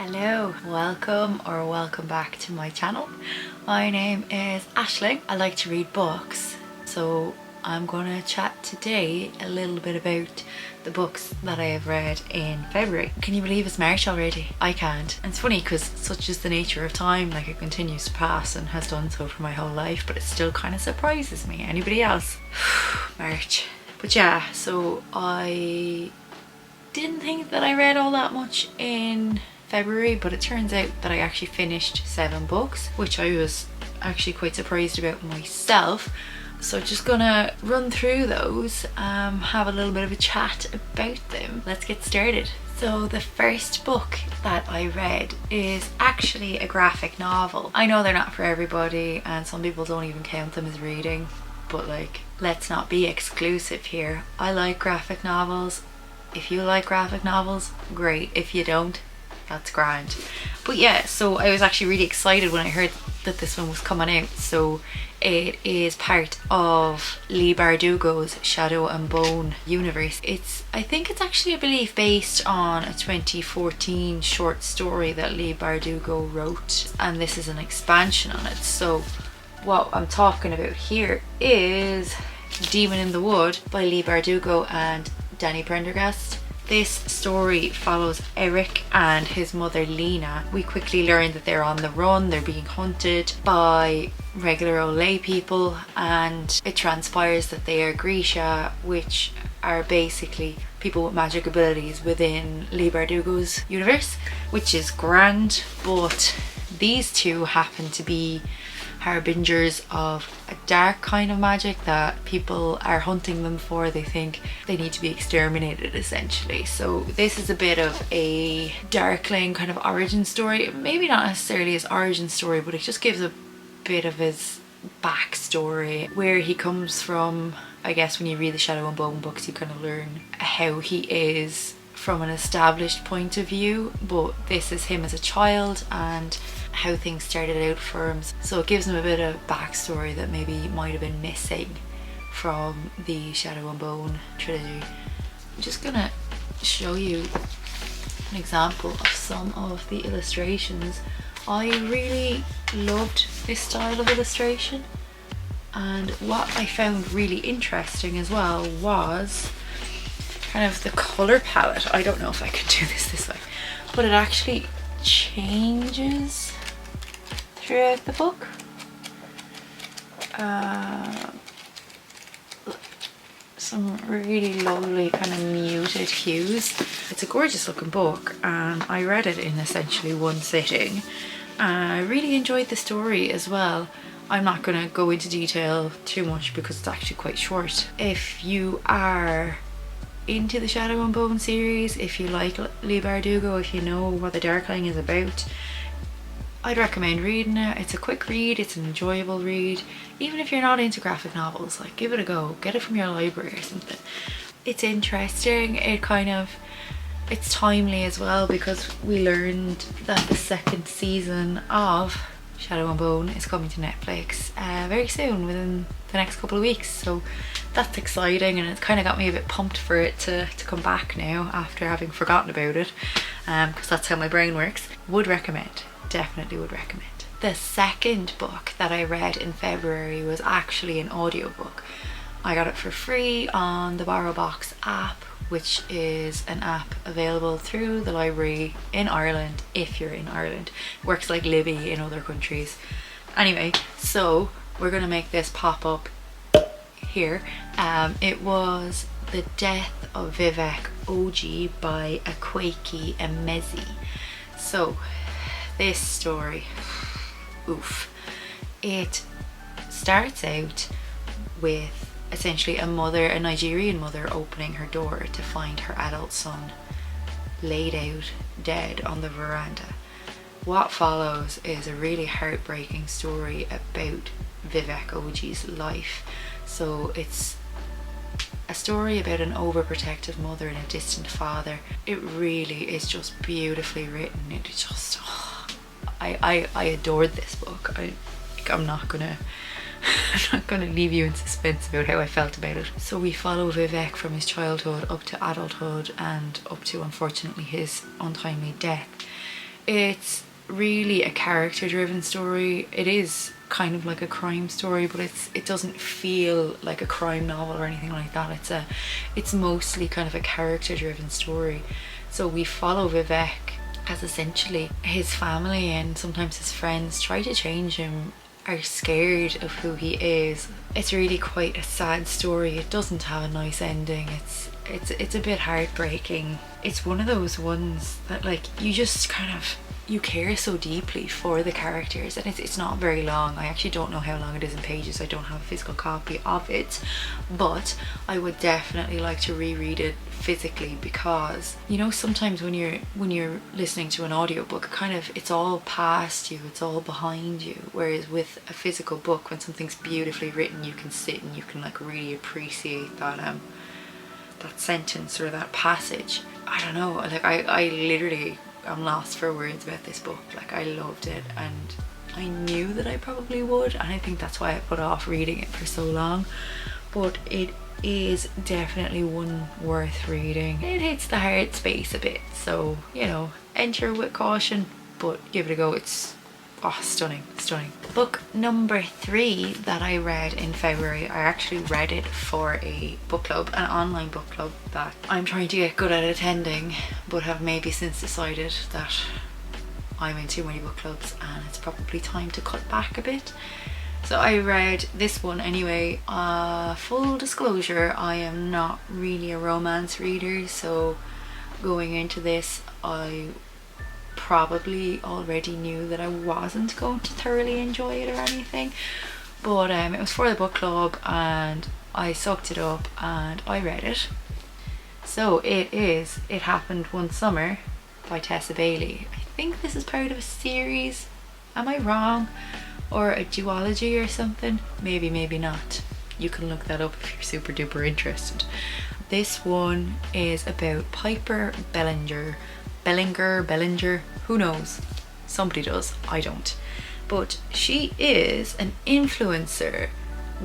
Hello, welcome back to my channel. My name is Aisling. I like to read books, so I'm going to chat today a little bit about the books that I have read in February. Can you believe it's March already? I can't. And it's funny because such is the nature of time, like it continues to pass and has done so for my whole life, but it still kind of surprises me. Anybody else? March. But yeah, so I didn't think that I read all that much in February, but it turns out that I actually finished 7 books, which I was actually quite surprised about myself. So just gonna run through those, have a little bit of a chat about them. Let's get started. So the first book that I read is actually a graphic novel. I know they're not for everybody and some people don't even count them as reading, but like, let's not be exclusive here. I like graphic novels. If you like graphic novels, great. If you don't, that's grand. But yeah, so I was actually really excited when I heard that this one was coming out. So it is part of Leigh Bardugo's Shadow and Bone universe. I think it's actually, I believe, based on a 2014 short story that Leigh Bardugo wrote, and this is an expansion on it. So what I'm talking about here is Demon in the Wood by Leigh Bardugo and Danny Prendergast. This story follows Eric and his mother Lena. We quickly learn that they're on the run, they're being hunted by regular old lay people, and it transpires that they are Grisha, which are basically people with magic abilities within Leigh Bardugo's universe, which is grand. But these two happen to be harbingers of a dark kind of magic that people are hunting them for. They think they need to be exterminated, essentially. So this is a bit of a Darkling kind of origin story. Maybe not necessarily his origin story, but it just gives a bit of his backstory, where he comes from. I guess when you read the Shadow and Bone books, you kind of learn how he is from an established point of view, but this is him as a child and how things started out for him. So it gives him a bit of backstory that maybe might have been missing from the Shadow and Bone trilogy. I'm just gonna show you an example of some of the illustrations. I really loved this style of illustration, and what I found really interesting as well was kind of the colour palette. I don't know if I could do this way, but it actually changes throughout the book. Some really lovely kind of muted hues. It's a gorgeous looking book, and I read it in essentially one sitting. I really enjoyed the story as well. I'm not going to go into detail too much because it's actually quite short. If you are into the Shadow and Bone series, if you like Leigh Bardugo, if you know what the Darkling is about, I'd recommend reading it. It's a quick read, it's an enjoyable read. Even if you're not into graphic novels, like, give it a go. Get it from your library or something. It's interesting. It's timely as well, because we learned that the second season of Shadow and Bone is coming to Netflix very soon, within the next couple of weeks. So that's exciting, and it's kind of got me a bit pumped for it to come back now after having forgotten about it, because that's how my brain works. Would recommend. Definitely would recommend. The second book that I read in February was actually an audiobook. I got it for free on the BorrowBox app, which is an app available through the library in Ireland, if you're in Ireland. Works like Libby in other countries. Anyway, so we're gonna make this pop up here. It was The Death of Vivek Oji by Akwaeke Emezi. So this story, oof. It starts out with essentially a Nigerian mother opening her door to find her adult son laid out dead on the veranda. What follows is a really heartbreaking story about Vivek Oji's life. So it's a story about an overprotective mother and a distant father. It really is just beautifully written. It just, I adored this book. I'm not gonna leave you in suspense about how I felt about it. So we follow Vivek from his childhood up to adulthood and up to, unfortunately, his untimely death. It's really a character driven story. It is kind of like a crime story, but it doesn't feel like a crime novel or anything like that. It's mostly kind of a character driven story. So we follow Vivek as essentially his family and sometimes his friends try to change him, are scared of who he is. It's really quite a sad story. It doesn't have a nice ending. It's a bit heartbreaking. It's one of those ones that like you just kind of, you care so deeply for the characters, and it's not very long. I actually don't know how long it is in pages. I don't have a physical copy of it, but I would definitely like to reread it physically, because you know, sometimes when you're listening to an audiobook, kind of it's all past you, it's all behind you, whereas with a physical book, when something's beautifully written, you can sit and you can like really appreciate that sentence or that passage. I don't know, like I literally, I'm lost for words about this book. Like I loved it, and I knew that I probably would, and I think that's why I put off reading it for so long. But it is definitely one worth reading. It hits the heart space a bit, so you know, enter with caution, but give it a go. It's stunning. Book number 3 that I read in February, I actually read it for a book club, an online book club that I'm trying to get good at attending, but have maybe since decided that I'm in too many book clubs and it's probably time to cut back a bit. So I read this one anyway. Full disclosure, I am not really a romance reader, so going into this I probably already knew that I wasn't going to thoroughly enjoy it or anything, but it was for the book club and I soaked it up and I read it. So It Happened One Summer by Tessa Bailey. I think this is part of a series, am I wrong, or a duology or something? Maybe not. You can look that up if you're super duper interested. This one is about Piper Bellinger, who knows? Somebody does, I don't. But she is an influencer,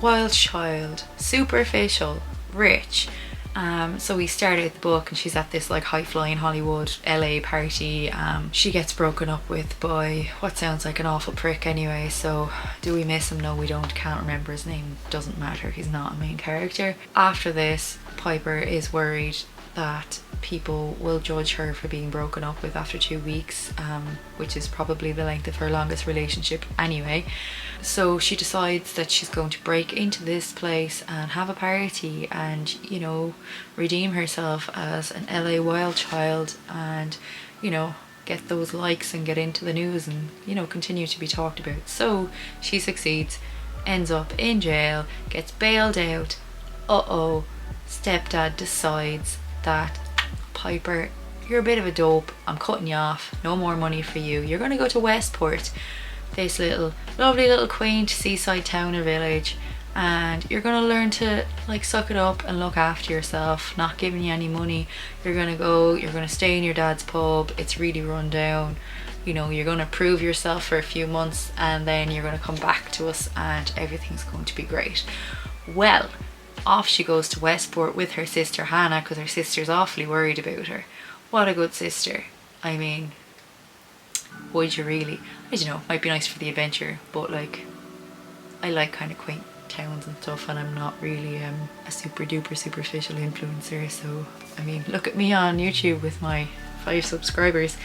wild child, superficial, rich. So we started the book and she's at this like high flying Hollywood LA party. She gets broken up with by what sounds like an awful prick anyway, so do we miss him? No we don't, can't remember his name, doesn't matter, he's not a main character. After this, Piper is worried that people will judge her for being broken up with after 2 weeks, which is probably the length of her longest relationship anyway. So she decides that she's going to break into this place and have a party and, you know, redeem herself as an LA wild child and, you know, get those likes and get into the news and, you know, continue to be talked about. So she succeeds, ends up in jail, gets bailed out. Stepdad decides that, Piper, you're a bit of a dope, I'm cutting you off, no more money for you, you're going to go to Westport, this little lovely little quaint seaside town or village, and you're going to learn to like suck it up and look after yourself, not giving you any money. You're going to stay in your dad's pub, it's really run down, you know, you're going to prove yourself for a few months and then you're going to come back to us and everything's going to be great. Well, off she goes to Westport with her sister Hannah, because her sister's awfully worried about her. What a good sister. I mean, would you really? I don't know, might be nice for the adventure, but like, I like kind of quaint towns and stuff, and I'm not really a super duper superficial influencer, so I mean, look at me on YouTube with my 5 subscribers.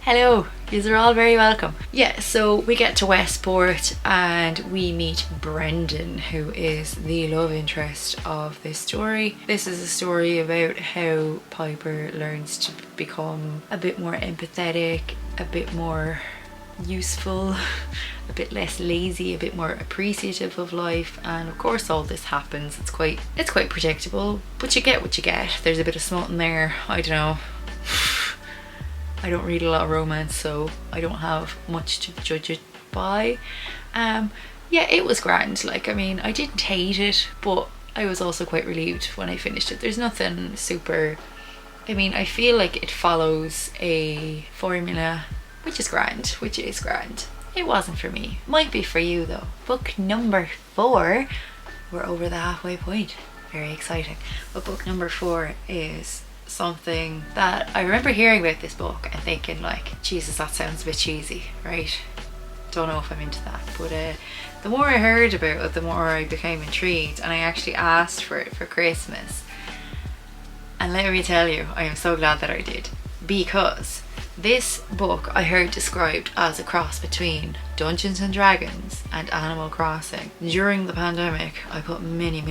Hello, these are all very welcome. Yeah, so we get to Westport and we meet Brendan, who is the love interest of this story. This is a story about how Piper learns to become a bit more empathetic, a bit more useful, a bit less lazy, a bit more appreciative of life, and of course all this happens. It's quite predictable, but you get what you get. There's a bit of smut in there, I don't know. I don't read a lot of romance, so I don't have much to judge it by. Yeah, it was grand. Like, I mean, I didn't hate it, but I was also quite relieved when I finished it. There's nothing super, I mean, I feel like it follows a formula, which is grand. It wasn't for me. Might be for you though. Book number 4, we're over the halfway point. Very exciting. But book number 4 is something that I remember hearing about this book and thinking like, Jesus, that sounds a bit cheesy, right? Don't know if I'm into that. But the more I heard about it, the more I became intrigued, and I actually asked for it for Christmas. And let me tell you, I am so glad that I did, because this book I heard described as a cross between Dungeons and Dragons and Animal Crossing. During the pandemic, I put many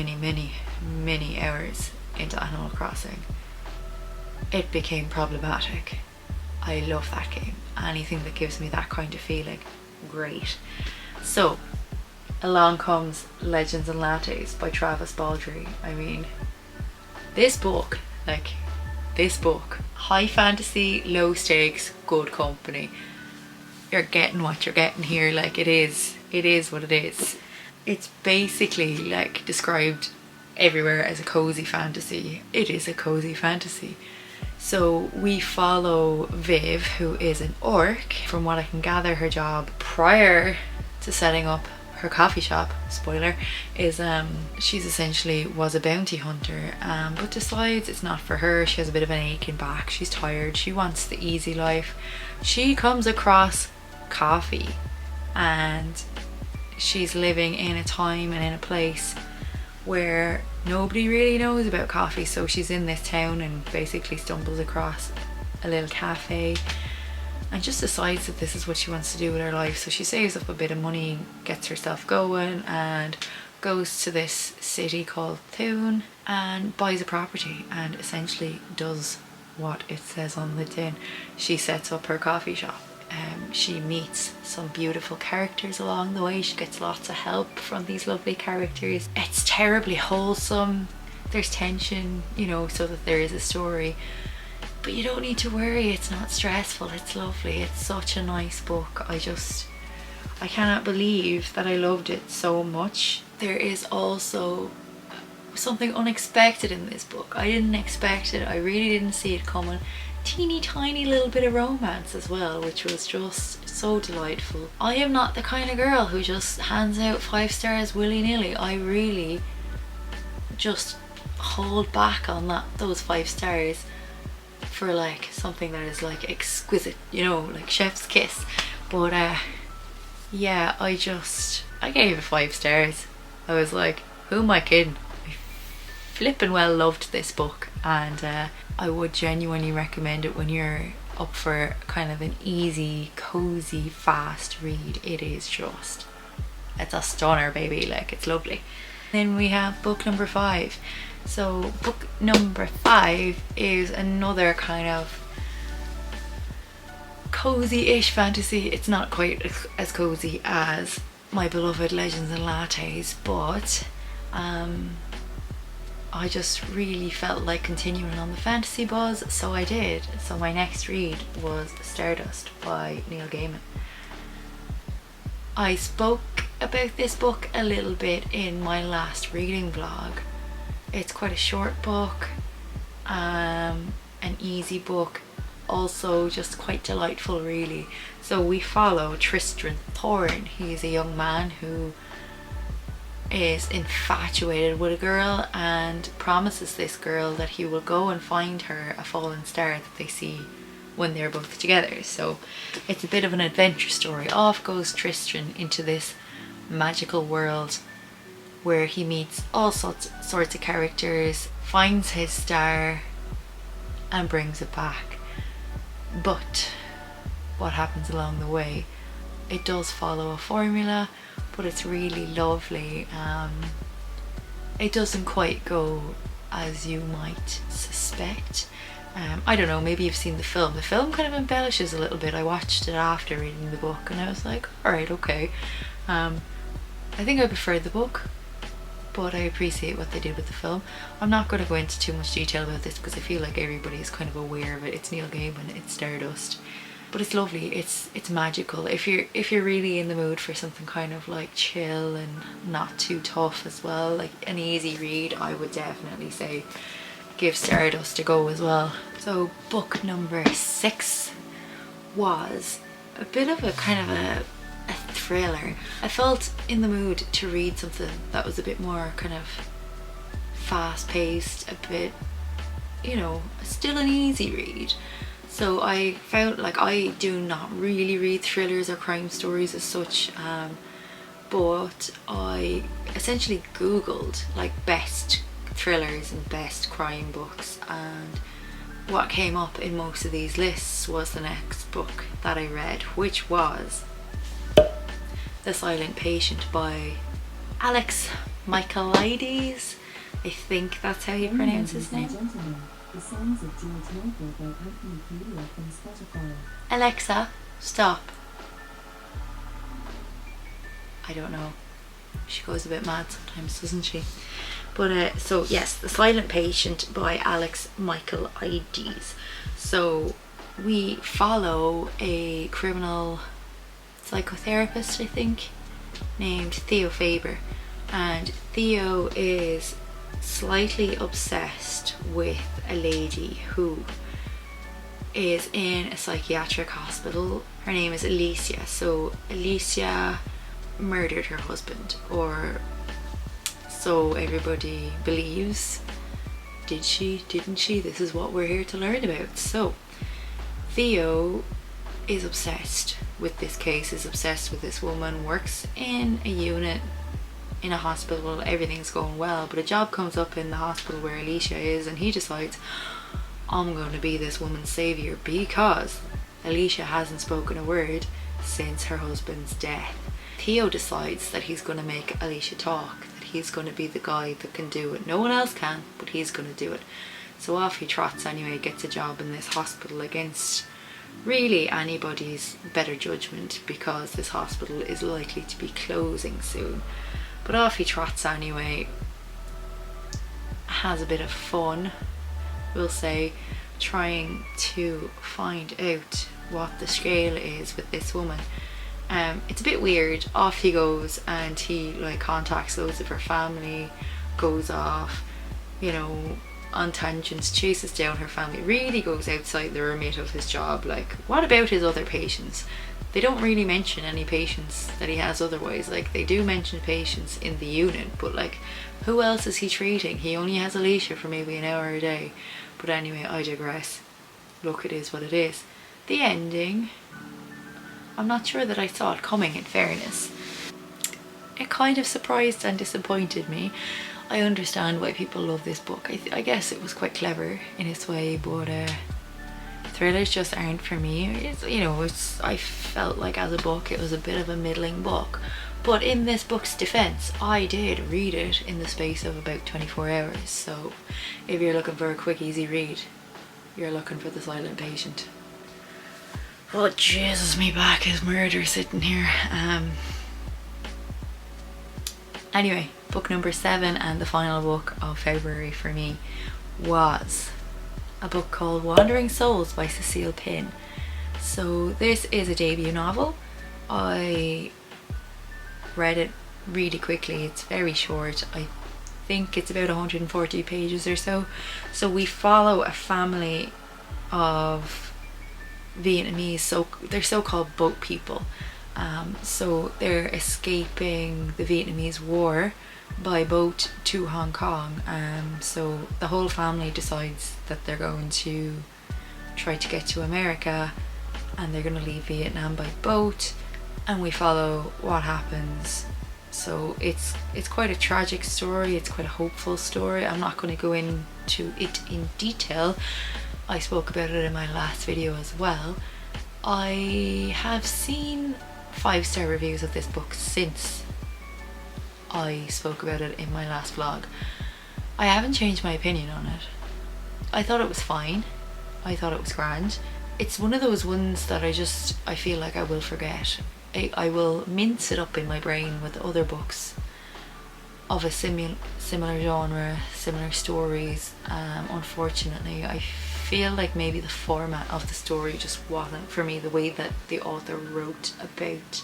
hours into Animal Crossing. It became problematic. I love that game. Anything that gives me that kind of feeling, great. So along comes Legends and Lattes by Travis Baldree. I mean, this book, high fantasy, low stakes, good company. You're getting what you're getting here. Like, it is what it is. It's basically like described everywhere as a cozy fantasy. It is a cozy fantasy. So we follow Viv, who is an orc. From what I can gather, her job prior to setting up her coffee shop, spoiler, is she's essentially was a bounty hunter, but decides it's not for her. She has a bit of an aching back, she's tired, she wants the easy life. She comes across coffee, and she's living in a time and in a place where nobody really knows about coffee. So she's in this town and basically stumbles across a little cafe and just decides that this is what she wants to do with her life. So she saves up a bit of money, gets herself going, and goes to this city called Thune and buys a property, and essentially does what it says on the tin. She sets up her coffee shop. She meets some beautiful characters along the way. She gets lots of help from these lovely characters. It's terribly wholesome. There's tension, you know, so that there is a story. But you don't need to worry, it's not stressful, it's lovely. It's such a nice book. I cannot believe that I loved it so much. There is also something unexpected in this book. I didn't expect it, I really didn't see it coming. Teeny tiny little bit of romance as well, which was just so delightful. I am not the kind of girl who just hands out 5 stars willy-nilly. I really just hold back on those 5 stars for like something that is like exquisite, you know, like chef's kiss. But yeah, I gave it 5 stars. I was like, who am I kidding? I flippin' well loved this book, and I would genuinely recommend it when you're up for kind of an easy, cozy, fast read. It's a stunner, baby. Like, it's lovely. Then we have book number 5. So book number 5 is another kind of cozy-ish fantasy. It's not quite as cozy as my beloved Legends and Lattes, but I just really felt like continuing on the fantasy buzz, so I did. So my next read was Stardust by Neil Gaiman. I spoke about this book a little bit in my last reading vlog. It's quite a short book, an easy book, also just quite delightful really. So we follow Tristan Thorne. He's a young man who is infatuated with a girl and promises this girl that he will go and find her a fallen star that they see when they're both together. So it's a bit of an adventure story. Off goes Tristan into this magical world where he meets all sorts of characters, finds his star and brings it back. But what happens along the way, it does follow a formula, but it's really lovely. It doesn't quite go as you might suspect. I don't know, maybe you've seen the film. The film kind of embellishes a little bit. I watched it after reading the book and I was like, alright, okay. I think I preferred the book, but I appreciate what they did with the film. I'm not going to go into too much detail about this because I feel like everybody is kind of aware of it. It's Neil Gaiman, it's Stardust, but it's lovely. It's magical. If you're really in the mood for something kind of like chill and not too tough as well, like an easy read, I would definitely say give Stardust a go as well. So book number 6 was a bit of a kind of a thriller. I felt in the mood to read something that was a bit more kind of fast paced, a bit you know, still an easy read. So I found, like, I do not really read thrillers or crime stories as such, but I essentially googled like best thrillers and best crime books, and what came up in most of these lists was the next book that I read, which was The Silent Patient by Alex Michaelides. I think that's how you pronounce his name. The songs of George Michael by Anthony Cumia from Spotify. Alexa, stop. I don't know. She goes a bit mad sometimes, doesn't she? But so yes, The Silent Patient by Alex Michaelides. So we follow a criminal psychotherapist, I think, named Theo Faber, and Theo is slightly obsessed with a lady who is in a psychiatric hospital. Her name is Alicia. So Alicia murdered her husband, or so everybody believes. Did she? Didn't she? This is what we're here to learn about. So Theo is obsessed with this case, is obsessed with this woman, works in a unit in a hospital, everything's going well, but a job comes up in the hospital where Alicia is, and he decides, I'm going to be this woman's saviour, because Alicia hasn't spoken a word since her husband's death. Theo decides that he's going to make Alicia talk, that he's going to be the guy that can do it. No one else can, but he's going to do it. So off he trots anyway, gets a job in this hospital against really anybody's better judgment, because this hospital is likely to be closing soon. But off he trots anyway, has a bit of fun, we'll say, trying to find out what the scale is with this woman. It's a bit weird. Off he goes, and he like contacts loads of her family, goes off, you know, on tangents, chases down her family, really goes outside the remit of his job. Like, what about his other patients? They don't really mention any patients that he has otherwise. Like, they do mention patients in the unit, but like, who else is he treating? He only has Alicia for maybe an hour a day. But anyway, I digress. Look, it is what it is. The ending, I'm not sure that I saw it coming, in fairness. It kind of surprised and disappointed me. I understand why people love this book. I guess it was quite clever in its way, but thrillers just aren't for me. It's, you know, I felt like as a book it was a bit of a middling book. But in this book's defense, I did read it in the space of about 24 hours. So if you're looking for a quick, easy read, you're looking for The Silent Patient. Oh Jesus, me back is murder sitting here. Anyway, book number 7 and the final book of February for me was a book called Wandering Souls by Cecile Pinn. So this is a debut novel. I read it really quickly. It's very short. I think it's about 140 pages or so. So we follow a family of Vietnamese, so they're so-called boat people. So they're escaping the Vietnamese war by boat to Hong Kong. So the whole family decides that they're going to try to get to America, and they're going to leave Vietnam by boat, and we follow what happens. So it's quite a tragic story, it's quite a hopeful story. I'm not going to go into it in detail. I spoke about it in my last video as well. I have seen 5-star reviews of this book since I spoke about it in my last vlog. I haven't changed my opinion on it. I thought it was fine. I thought it was grand. It's one of those ones that I feel like I will forget. I will mince it up in my brain with other books of a similar genre, similar stories. Unfortunately, I feel like maybe the format of the story just wasn't for me. The way that the author wrote about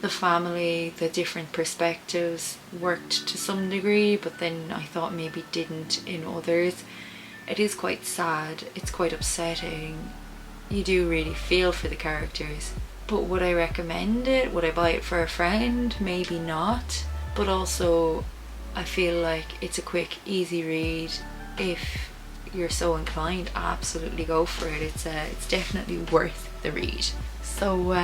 the family, the different perspectives, worked to some degree, but then I thought maybe didn't in others. It is quite sad, it's quite upsetting. You do really feel for the characters. But would I recommend it? Would I buy it for a friend? Maybe not. But also I feel like it's a quick, easy read if you're so inclined, absolutely go for it. It's definitely worth the read. So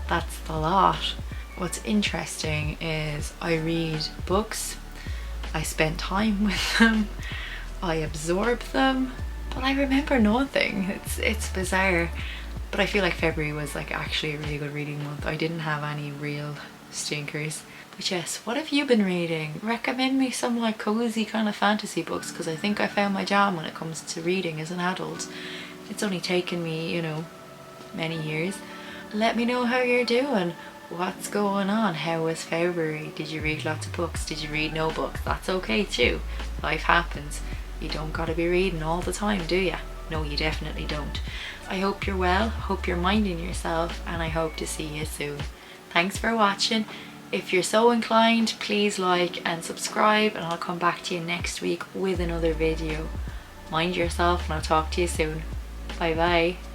that's the lot. What's interesting is I read books, I spend time with them, I absorb them, but I remember nothing. It's bizarre. But I feel like February was like actually a really good reading month. I didn't have any real stinkers. But yes, what have you been reading? Recommend me some like cozy kind of fantasy books, because I think I found my jam when it comes to reading as an adult. It's only taken me, you know, many years. Let me know how you're doing. What's going on? How was February? Did you read lots of books? Did you read no books? That's okay too. Life happens. You don't gotta be reading all the time, do ya? No, you definitely don't. I hope you're well, hope you're minding yourself, and I hope to see you soon. Thanks for watching. If you're so inclined, please like and subscribe, and I'll come back to you next week with another video. Mind yourself, and I'll talk to you soon. Bye bye.